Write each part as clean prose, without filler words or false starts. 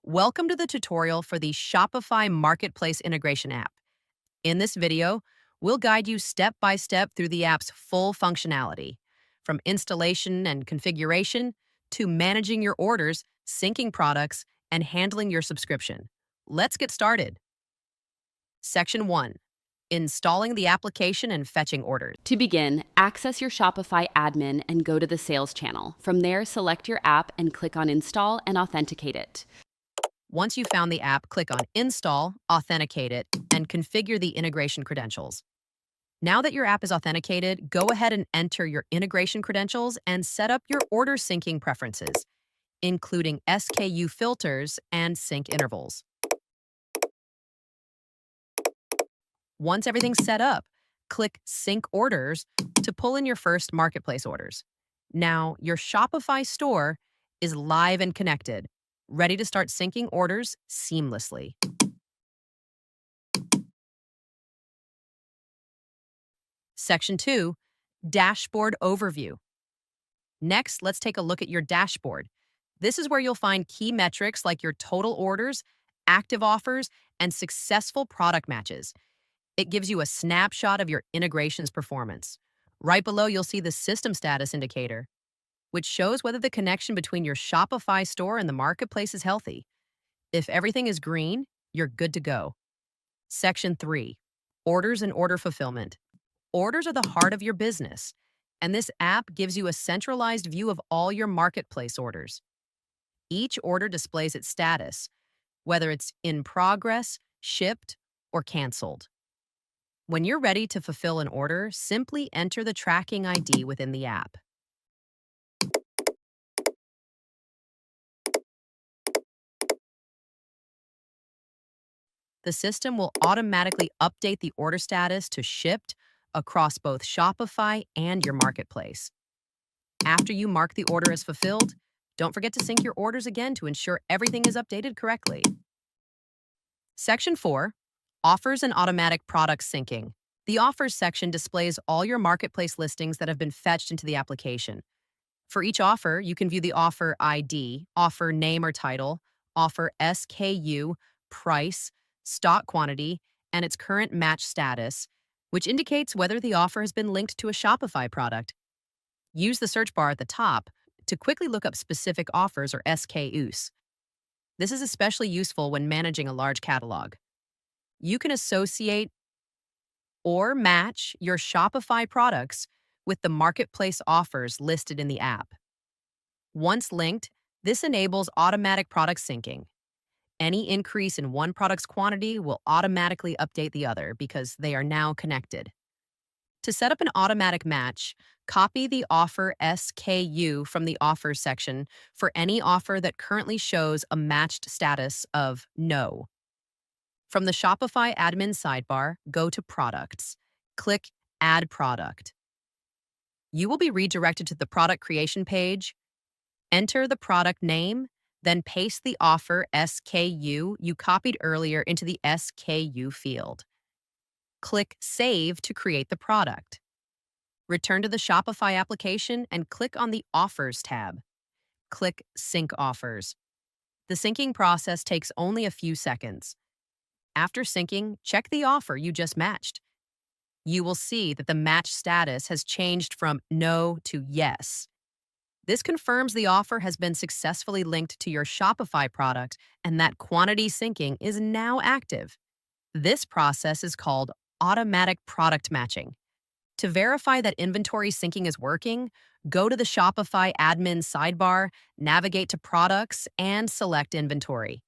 Welcome to the tutorial for the Shopify Marketplace Integration app. In this video, we'll guide you step by step through the app's full functionality, from installation and configuration to managing your orders, syncing products, and handling your subscription. Let's get started. Section 1. Installing the application and fetching orders. To begin, access your Shopify admin and go to the Sales channel. From there, select your app and click on Install and authenticate it. Once you've found the app, click on Install, authenticate it, and configure the integration credentials. Now that your app is authenticated, go ahead and enter your integration credentials and set up your order syncing preferences, including SKU filters and sync intervals. Once everything's set up, click Sync Orders to pull in your first marketplace orders. Now, your Shopify store is live and connected, ready to start syncing orders seamlessly. Section 2, Dashboard Overview. Next, let's take a look at your dashboard. This is where you'll find key metrics like your total orders, active offers, and successful product matches. It gives you a snapshot of your integration's performance. Right below, you'll see the System Status Indicator, which shows whether the connection between your Shopify store and the marketplace is healthy. If everything is green, you're good to go. Section 3, Orders and Order Fulfillment. Orders are the heart of your business, and this app gives you a centralized view of all your marketplace orders. Each order displays its status, whether it's in progress, shipped, or canceled. When you're ready to fulfill an order, simply enter the tracking ID within the app. The system will automatically update the order status to shipped across both Shopify and your marketplace. After you mark the order as fulfilled, don't forget to sync your orders again to ensure everything is updated correctly. Section 4, Offers and Automatic Product Syncing. The Offers section displays all your marketplace listings that have been fetched into the application. For each offer, you can view the offer ID, offer name or title, offer SKU, price, stock quantity, and its current match status, which indicates whether the offer has been linked to a Shopify product. Use the search bar at the top to quickly look up specific offers or SKUs. This is especially useful when managing a large catalog. You can associate or match your Shopify products with the marketplace offers listed in the app. Once linked, this enables automatic product syncing. Any increase in one product's quantity will automatically update the other because they are now connected. To set up an automatic match, copy the offer SKU from the offers section for any offer that currently shows a matched status of no. From the Shopify admin sidebar, go to Products. Click Add Product. You will be redirected to the product creation page. Enter the product name, then paste the offer SKU you copied earlier into the SKU field. Click Save to create the product. Return to the Shopify application and click on the Offers tab. Click Sync Offers. The syncing process takes only a few seconds. After syncing, check the offer you just matched. You will see that the match status has changed from no to yes. This confirms the offer has been successfully linked to your Shopify product and that quantity syncing is now active. This process is called automatic product matching. To verify that inventory syncing is working, go to the Shopify admin sidebar, navigate to Products, and select Inventory.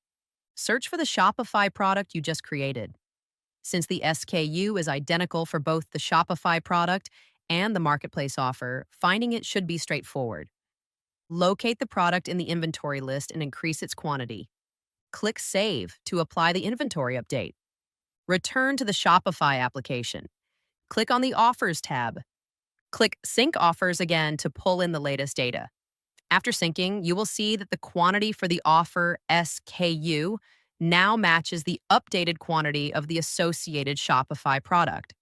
Search for the Shopify product you just created. Since the SKU is identical for both the Shopify product and the marketplace offer, finding it should be straightforward. Locate the product in the inventory list and increase its quantity. Click Save to apply the inventory update. Return to the Shopify application. Click on the Offers tab. Click Sync Offers again to pull in the latest data. After syncing, you will see that the quantity for the offer SKU now matches the updated quantity of the associated Shopify product.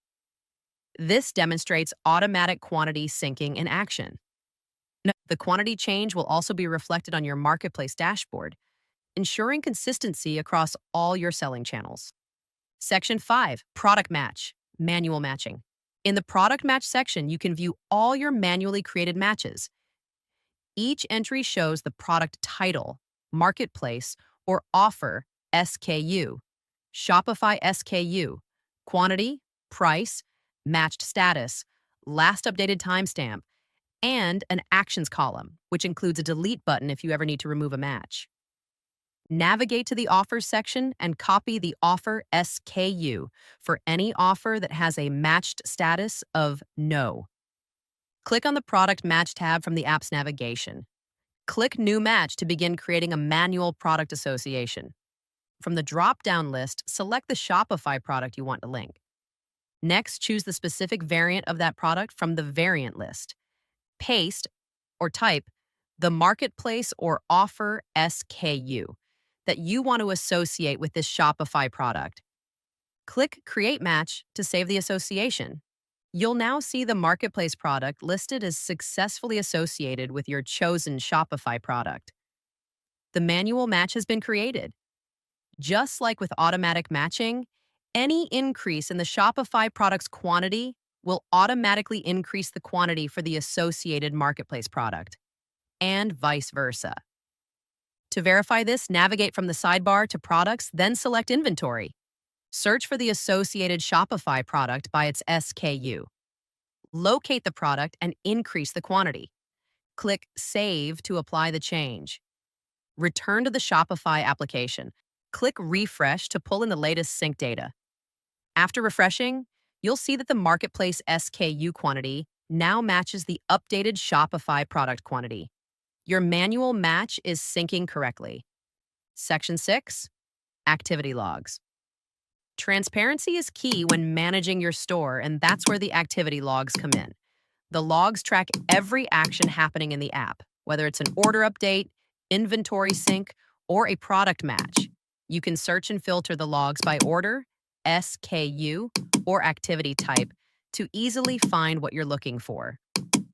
This demonstrates automatic quantity syncing in action. The quantity change will also be reflected on your marketplace dashboard. ensuring consistency across all your selling channels. Section 5, Product Match, Manual Matching. In the Product Match section, you can view all your manually created matches. Each entry shows the product title, marketplace, or offer SKU, Shopify SKU, quantity, price, matched status, last updated timestamp, and an actions column, which includes a delete button if you ever need to remove a match. Navigate to the offers section and copy the offer SKU for any offer that has a matched status of no. Click on the Product Match tab from the app's navigation. Click New Match to begin creating a manual product association. From the drop-down list, select the Shopify product you want to link. Next, choose the specific variant of that product from the variant list. Paste or type the marketplace or offer SKU that you want to associate with this Shopify product. Click Create Match to save the association. You'll now see the marketplace product listed as successfully associated with your chosen Shopify product. The manual match has been created. Just like with automatic matching, any increase in the Shopify product's quantity will automatically increase the quantity for the associated marketplace product, and vice versa. To verify this, navigate from the sidebar to Products, then select Inventory. Search for the associated Shopify product by its SKU. Locate the product and increase the quantity. Click Save to apply the change. Return to the Shopify application. Click Refresh to pull in the latest sync data. After refreshing, you'll see that the Marketplace SKU quantity now matches the updated Shopify product quantity. Your manual match is syncing correctly. Section 6, Activity Logs. Transparency is key when managing your store, and that's where the activity logs come in. The logs track every action happening in the app, whether it's an order update, inventory sync, or a product match. You can search and filter the logs by order, SKU, or activity type to easily find what you're looking for.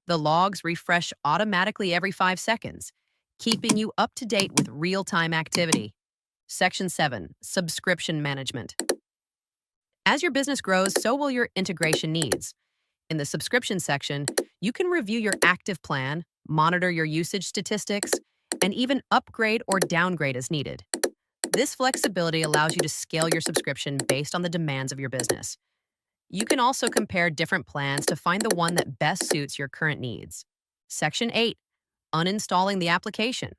The logs refresh automatically every 5 seconds, keeping you up to date with real-time activity. Section 7, Subscription Management. As your business grows, so will your integration needs. In the subscription section, you can review your active plan, monitor your usage statistics, and even upgrade or downgrade as needed. This flexibility allows you to scale your subscription based on the demands of your business. You can also compare different plans to find the one that best suits your current needs. Section 8, Uninstalling the application.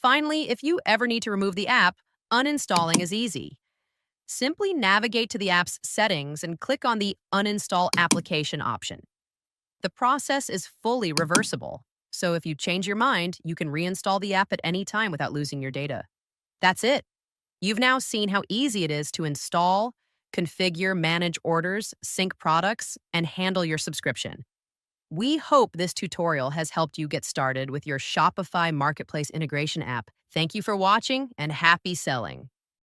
Finally, if you ever need to remove the app, uninstalling is easy. Simply navigate to the app's settings and click on the Uninstall Application option. The process is fully reversible, so if you change your mind, you can reinstall the app at any time without losing your data. That's it. You've now seen how easy it is to install, configure, manage orders, sync products, and handle your subscription. We hope this tutorial has helped you get started with your Shopify Marketplace integration app. Thank you for watching and happy selling.